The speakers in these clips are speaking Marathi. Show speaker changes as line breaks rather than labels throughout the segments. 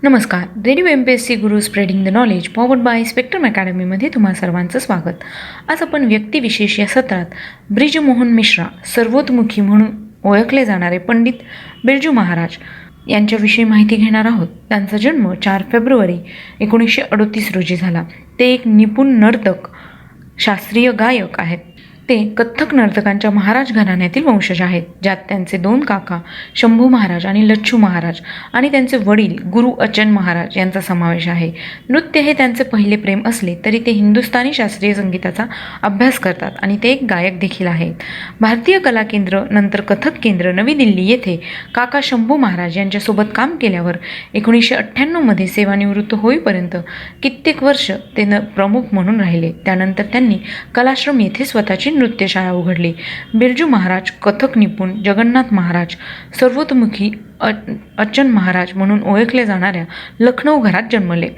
नमस्कार. Radio MPSC Guru spreading the knowledge powered by Spectrum अकॅडमीमध्ये तुम्हा सर्वांचं स्वागत. आज आपण व्यक्तिविशेष या सत्रात ब्रिजमोहन मिश्रा सर्वतोमुखी म्हणून ओळखले जाणारे पंडित बिरजू महाराज यांच्याविषयी माहिती घेणार आहोत. त्यांचा जन्म 4 फेब्रुवारी 1938 रोजी झाला. ते एक निपुण नर्तक, शास्त्रीय गायक आहेत. ते कथ्थक नर्तकांच्या महाराज घराण्यातील वंशज आहेत, ज्यात त्यांचे 2 काका शंभू महाराज आणि लच्छू महाराज आणि त्यांचे वडील गुरु अचन महाराज यांचा समावेश आहे. नृत्य हे त्यांचे पहिले प्रेम असले तरी ते हिंदुस्थानी शास्त्रीय संगीताचा अभ्यास करतात आणि ते एक गायक देखील आहेत. भारतीय कला केंद्र नंतर कथक केंद्र नवी दिल्ली येथे काका शंभू महाराज यांच्यासोबत काम केल्यावर 1998 मध्ये सेवानिवृत्त होईपर्यंत कित्येक वर्ष ते प्रमुख म्हणून राहिले. त्यानंतर त्यांनी कलाश्रम येथे स्वतःची नृत्यशाळा उघडली. बिरजू महाराज कथक निपुण जगन्नाथ महाराज सर्वतोमुखी अचन महाराज म्हणून ओळखले जाणाऱ्या लखनौ घरात जन्मले.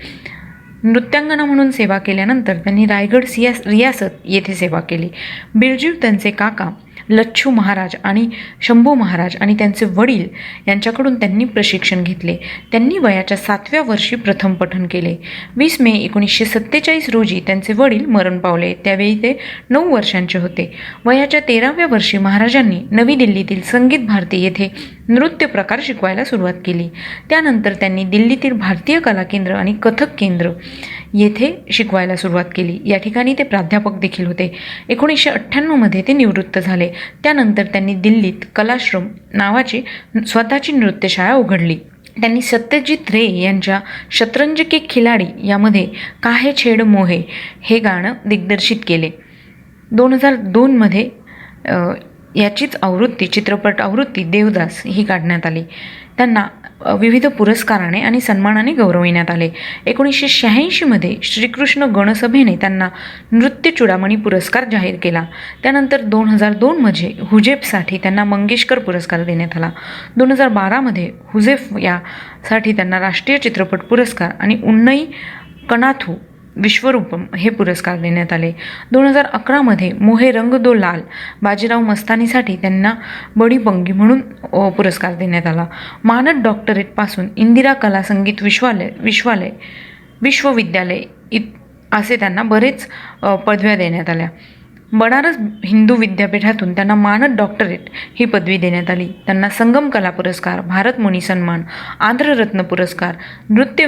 नृत्यांगना म्हणून सेवा केल्यानंतर त्यांनी रायगड रियासत येथे सेवा केली. बिरजू त्यांचे काका लच्छू महाराज आणि शंभू महाराज आणि त्यांचे वडील यांच्याकडून त्यांनी प्रशिक्षण घेतले. त्यांनी वयाच्या 7व्या वर्षी प्रथम पठण केले. 20 मे 1947 रोजी त्यांचे वडील मरण पावले. त्यावेळी ते 9 वर्षांचे होते. वयाच्या 13व्या वर्षी महाराजांनी नवी दिल्लीतील संगीत भारती येथे नृत्य प्रकार शिकवायला सुरुवात केली. त्यानंतर त्यांनी दिल्लीतील भारतीय कला केंद्र आणि कथक केंद्र येथे शिकवायला सुरुवात केली. या ठिकाणी ते प्राध्यापक देखील होते. 1998 मध्ये ते निवृत्त झाले. त्यानंतर त्यांनी दिल्लीत कलाश्रम नावाची स्वतःची नृत्यशाळा उघडली. त्यांनी सत्यजित रे यांच्या शतरंज के खिलाडी यामध्ये काहे छेड मोहे हे गाणं दिग्दर्शित केले. 2002 मध्ये याचीच आवृत्ती, चित्रपट आवृत्ती देवदास ही काढण्यात आली. त्यांना विविध पुरस्काराने आणि सन्मानाने गौरविण्यात आले. 1986 मध्ये श्रीकृष्ण गणसभेने त्यांना नृत्य चूडामणी पुरस्कार जाहीर केला. त्यानंतर 2002 मध्ये हुजेफसाठी त्यांना मंगेशकर पुरस्कार देण्यात आला. 2012 मध्ये हुजेफ यासाठी त्यांना राष्ट्रीय चित्रपट पुरस्कार आणि उन्नई कनाथू विश्वरूपम हे पुरस्कार देण्यात आले. 2011 मध्ये मोहे रंग दो लाल बाजीराव मस्तानीसाठी त्यांना बडी पंगी म्हणून पुरस्कार देण्यात आला. मानद डॉक्टरेटपासून इंदिरा कला संगीत विश्वविद्यालय असे त्यांना बरेच पदव्या देण्यात आल्या. बनारस हिंदू विद्यापीठातून त्यांना मानद डॉक्टरेट ही पदवी देण्यात आली. त्यांना संगम कला पुरस्कार, भारत मुनी सन्मान, आंध्ररत्न पुरस्कार, नृत्य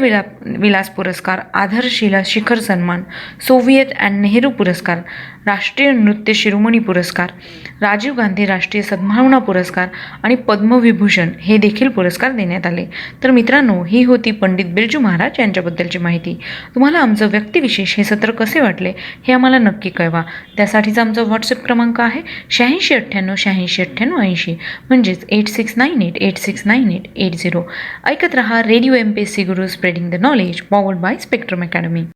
विलास पुरस्कार, आधारशिला शिखर सन्मान, सोव्हिएत अँड नेहरू पुरस्कार, राष्ट्रीय नृत्य शिरोमणी पुरस्कार, राजीव गांधी राष्ट्रीय सद्भावना पुरस्कार आणि पद्मविभूषण हे देखील पुरस्कार देण्यात आले. तर मित्रांनो, ही होती पंडित बिरजू महाराज यांच्याबद्दलची माहिती. तुम्हाला आमचं व्यक्तिविशेष हे सत्र कसे वाटले हे आम्हाला नक्की कळवा. त्यासाठी आमचा व्हॉट्सअप क्रमांक आहे 8698869880 म्हणजेच 8698869880. ऐकत रहा radio MPSC Guru spreading the knowledge powered by spectrum academy.